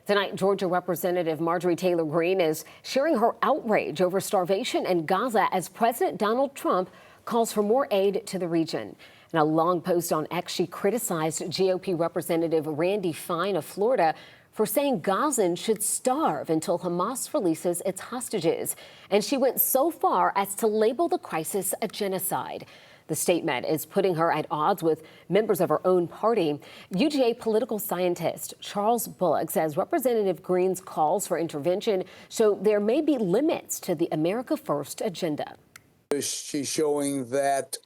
Tonight, Georgia Representative Marjorie Taylor Greene is sharing her outrage over starvation in Gaza as President Donald Trump calls for more aid to the region. In a long post on X, she criticized GOP Representative Randy Fine of Florida for saying Gazans should starve until Hamas releases its hostages. And she went so far as to label the crisis a genocide. The statement is putting her at odds with members of her own party. UGA political scientist Charles Bullock says Representative Greene's calls for intervention show there may be limits to the America First agenda. She's showing that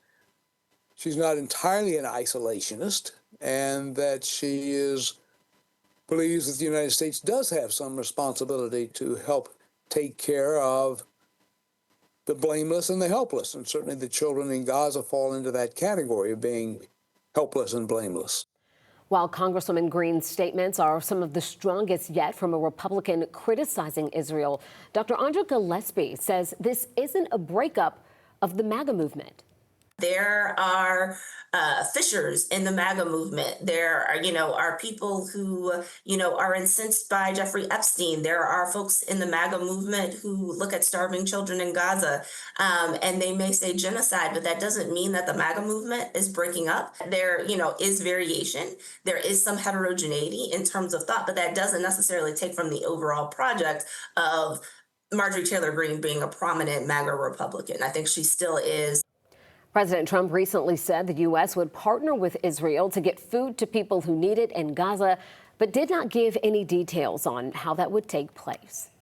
she's not entirely an isolationist and that she believes that the United States does have some responsibility to help take care of the blameless and the helpless. And certainly the children in Gaza fall into that category of being helpless and blameless. While Congresswoman Greene's statements are some of the strongest yet from a Republican criticizing Israel, Dr. Andra Gillespie says this isn't a breakup of the MAGA movement. There are fissures in the MAGA movement. There are, are people who, are incensed by Jeffrey Epstein. There are folks in the MAGA movement who look at starving children in Gaza and they may say genocide, but that doesn't mean that the MAGA movement is breaking up. There, is variation. There is some heterogeneity in terms of thought, but that doesn't necessarily take from the overall project of Marjorie Taylor Greene being a prominent MAGA Republican. I think she still is. President Trump recently said the U.S. would partner with Israel to get food to people who need it in Gaza, but did not give any details on how that would take place.